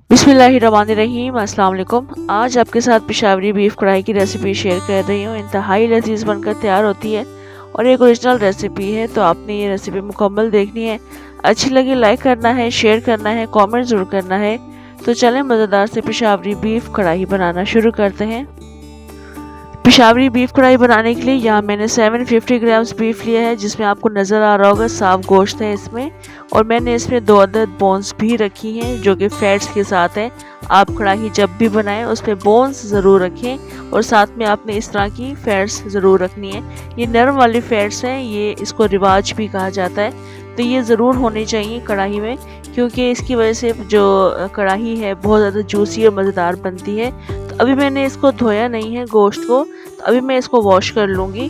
बिस्मिल्लाहिर्रहमानिर्रहीम अस्सलाम वालेकुम। आज आपके साथ पेशावरी बीफ कढ़ाई की रेसिपी शेयर कर रही हूँ। इंतहाई लजीज बनकर तैयार होती है और एक ओरिजिनल रेसिपी है, तो आपने ये रेसिपी मुकम्मल देखनी है। अच्छी लगी लाइक करना है, शेयर करना है, कमेंट ज़रूर करना है। तो चलें मज़ेदार से पेशावरी बीफ कढ़ाई बनाना शुरू करते हैं। पेशावरी बीफ कढ़ाई बनाने के लिए यहाँ मैंने 750 ग्राम्स बीफ लिया है, जिसमें आपको नज़र आ रहा होगा साफ गोश्त है इसमें। और मैंने इसमें 2 अदद बोन्स भी रखी हैं जो कि फैट्स के साथ है। आप कढ़ाई जब भी बनाएं उस पर बोन्स ज़रूर रखें और साथ में आपने इस तरह की फैट्स ज़रूर रखनी है। ये नरम वाली फैट्स हैं, ये इसको रिवाज भी कहा जाता है, तो ये ज़रूर होनी चाहिए कढ़ाई में, क्योंकि इसकी वजह से जो कढ़ाई है बहुत ज़्यादा जूसी और मज़ेदार बनती है। तो अभी मैंने इसको धोया नहीं है गोश्त को, तो अभी मैं इसको वॉश कर लूँगी।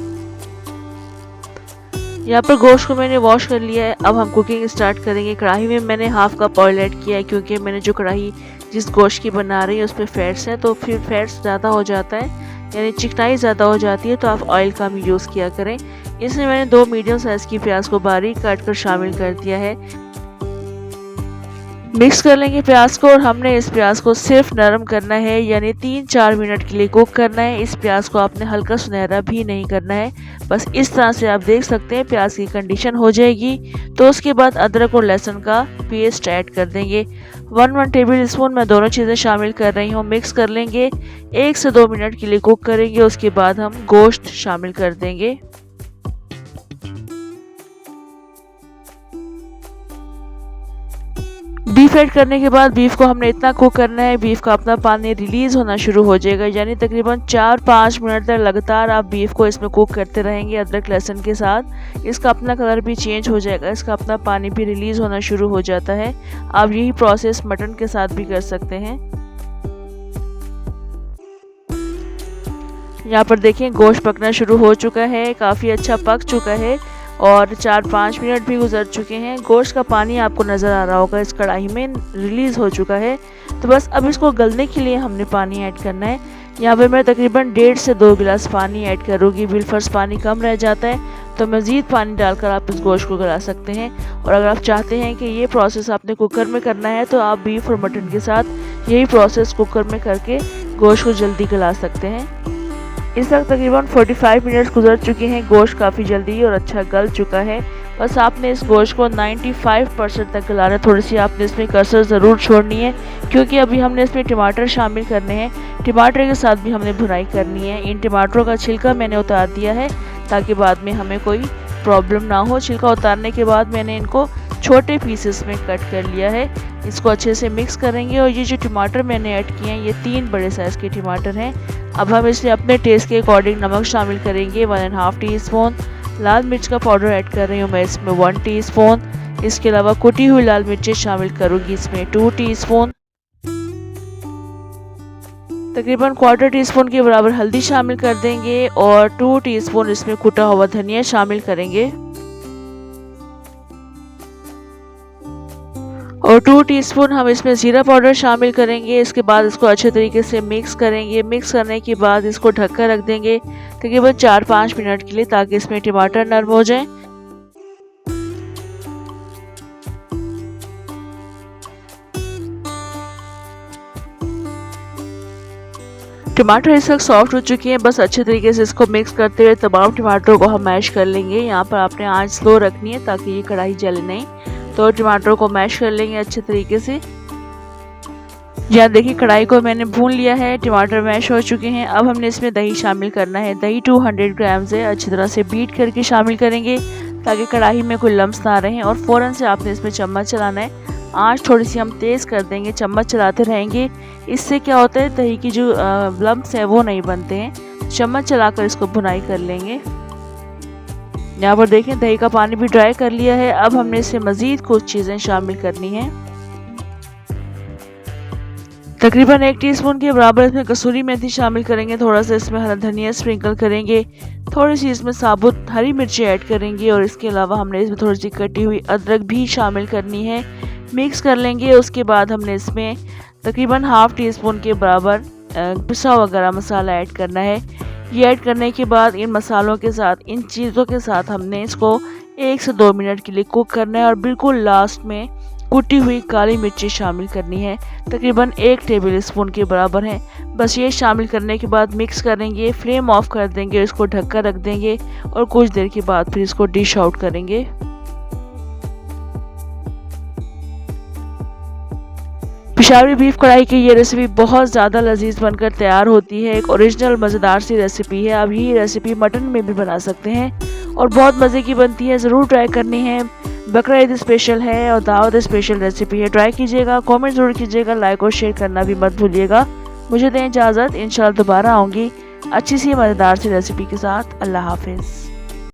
यहाँ पर गोश्त को मैंने वॉश कर लिया है। अब हम कुकिंग स्टार्ट करेंगे। कढ़ाई में मैंने हाफ कप ऑयल ऐड किया है, क्योंकि मैंने जो कढ़ाई जिस गोश्त की बना रही है उस पर फैट्स हैं, तो फिर फैट्स ज़्यादा हो जाता है, यानी चिकनाई ज़्यादा हो जाती है, तो आप ऑयल कम यूज़ किया करें। इसमें मैंने 2 मीडियम साइज़ की प्याज को बारीक काट कर शामिल कर दिया है। मिक्स कर लेंगे प्याज को और हमने इस प्याज को सिर्फ नरम करना है, यानी 3-4 मिनट के लिए कुक करना है। इस प्याज को आपने हल्का सुनहरा भी नहीं करना है, बस इस तरह से आप देख सकते हैं प्याज की कंडीशन हो जाएगी। तो उसके बाद अदरक और लहसुन का पेस्ट ऐड कर देंगे। 1 टेबल स्पून मैं दोनों चीज़ें शामिल कर रही हूँ। मिक्स कर लेंगे, 1 से 2 मिनट के लिए कुक करेंगे। उसके बाद हम गोश्त शामिल कर देंगे। डीप फ्राइड करने के बाद बीफ को हमने इतना कुक करना है, बीफ का अपना पानी रिलीज होना शुरू हो जाएगा, यानी तकरीबन 4-5 मिनट तक लगातार आप बीफ को इसमें कुक करते रहेंगे अदरक लहसुन के साथ। इसका अपना कलर भी चेंज हो जाएगा, इसका अपना पानी भी रिलीज होना शुरू हो जाता है। आप यही प्रोसेस मटन के साथ भी कर सकते हैं। यहाँ पर देखें गोश्त पकना शुरू हो चुका है, काफ़ी अच्छा पक चुका है और 4-5 मिनट भी गुजर चुके हैं। गोश्त का पानी आपको नज़र आ रहा होगा इस कढ़ाई में रिलीज़ हो चुका है। तो बस अब इसको गलने के लिए हमने पानी ऐड करना है। यहाँ पे मैं तकरीबन 1.5 से 2 गिलास पानी ऐड करूँगी। बिलफर्ज पानी कम रह जाता है तो मज़ीद पानी डालकर आप इस गोश्त को गला सकते हैं। और अगर आप चाहते हैं कि ये प्रोसेस आपने कुकर में करना है, तो आप बीफ और मटन के साथ यही प्रोसेस कुकर में करके गोश्त को जल्दी गला सकते हैं। इस वक्त तकरीबन 45 मिनट्स गुजर चुके हैं। गोश्त काफ़ी जल्दी और अच्छा गल चुका है। बस आपने इस गोश्त को 95% तक गलाना है। थोड़ी सी आपने इसमें कसर ज़रूर छोड़नी है, क्योंकि अभी हमने इसमें टमाटर शामिल करने हैं। टमाटर के साथ भी हमने भुनाई करनी है। इन टमाटरों का छिलका मैंने उतार दिया है ताकि बाद में हमें कोई प्रॉब्लम ना हो। छिलका उतारने के बाद मैंने इनको छोटे पीसेस में कट कर लिया है। इसको अच्छे से मिक्स करेंगे। और ये जो टमाटर मैंने ऐड किए हैं, ये 3 बड़े साइज़ के टमाटर हैं। अब हम इसमें अपने टेस्ट के अकॉर्डिंग नमक शामिल करेंगे। 1.5 टीस्पून लाल मिर्च का पाउडर ऐड कर रही हूँ मैं इसमें 1 टीस्पून। इसके अलावा कुटी हुई लाल मिर्चें शामिल करूँगी इसमें 2 टीस्पून। तकरीबन 1/4 टीस्पून के बराबर हल्दी शामिल कर देंगे और 2 टीस्पून इसमें कुटा हुआ धनिया शामिल करेंगे और 2 टीस्पून हम इसमें ज़ीरा पाउडर शामिल करेंगे। इसके बाद इसको अच्छे तरीके से मिक्स करेंगे। मिक्स करने के बाद इसको ढककर रख देंगे तकरीबन 4-5 मिनट के लिए, ताकि इसमें टमाटर नरम हो जाएं। टमाटर इस वक्त सॉफ्ट हो चुके हैं। बस अच्छे तरीके से इसको मिक्स करते हुए तमाम टमाटरों को हम मैश कर लेंगे। यहाँ पर आपने आंच स्लो रखनी है ताकि ये कढ़ाई जले नहीं। तो टमाटरों को मैश कर लेंगे अच्छे तरीके से। यहाँ देखिए कढ़ाई को मैंने भून लिया है, टमाटर मैश हो चुके हैं। अब हमने इसमें दही शामिल करना है। दही 200 ग्राम से अच्छी तरह से बीट करके शामिल करेंगे, ताकि कढ़ाई में कोई लम्स ना रहें। और फ़ौरन से आपने इसमें चम्मच चलाना है। आँच थोड़ी सी हम तेज़ कर देंगे, चम्मच चलाते रहेंगे। इससे क्या होता है, दही की जो लम्स है वो नहीं बनते हैं। चम्मच चलाकर इसको भुनाई कर लेंगे। यहाँ पर देखें दही का पानी भी ड्राई कर लिया है। अब हमने इसमें मज़ीद कुछ चीज़ें शामिल करनी हैं। तकरीबन 1 टीस्पून के बराबर इसमें कसूरी मेथी शामिल करेंगे। थोड़ा सा इसमें हरा धनिया स्प्रिंकल करेंगे। थोड़ी सी इसमें साबुत हरी मिर्ची ऐड करेंगे और इसके अलावा हमने इसमें थोड़ी सी कटी हुई अदरक भी शामिल करनी है। मिक्स कर लेंगे। उसके बाद हमने इसमें तकरीबन 1/2 टीस्पून के बराबर पिसा हुआ गरम मसाला ऐड करना है। ये ऐड करने के बाद इन मसालों के साथ, इन चीज़ों के साथ हमने इसको 1 से 2 मिनट के लिए कुक करना है। और बिल्कुल लास्ट में कुटी हुई काली मिर्ची शामिल करनी है, तकरीबन 1 टेबल स्पून के बराबर है। बस ये शामिल करने के बाद मिक्स करेंगे, फ्लेम ऑफ कर देंगे, इसको ढककर रख देंगे और कुछ देर के बाद फिर इसको डिश आउट करेंगे। पेशावरी बीफ कढ़ाई की ये रेसिपी बहुत ज़्यादा लजीज बनकर तैयार होती है। एक ओरिजिनल मज़ेदार सी रेसिपी है। आप ये रेसिपी मटन में भी बना सकते हैं और बहुत मज़े की बनती है। ज़रूर ट्राई करनी है। बकरा ईद स्पेशल है और दावत स्पेशल रेसिपी है। ट्राई कीजिएगा, कमेंट ज़रूर कीजिएगा, लाइक और शेयर करना भी मत भूलिएगा। मुझे दें इजाज़त, इंशाल्लाह दोबारा आऊँगी अच्छी सी मज़ेदार सी रेसिपी के साथ। अल्लाह हाफिज़।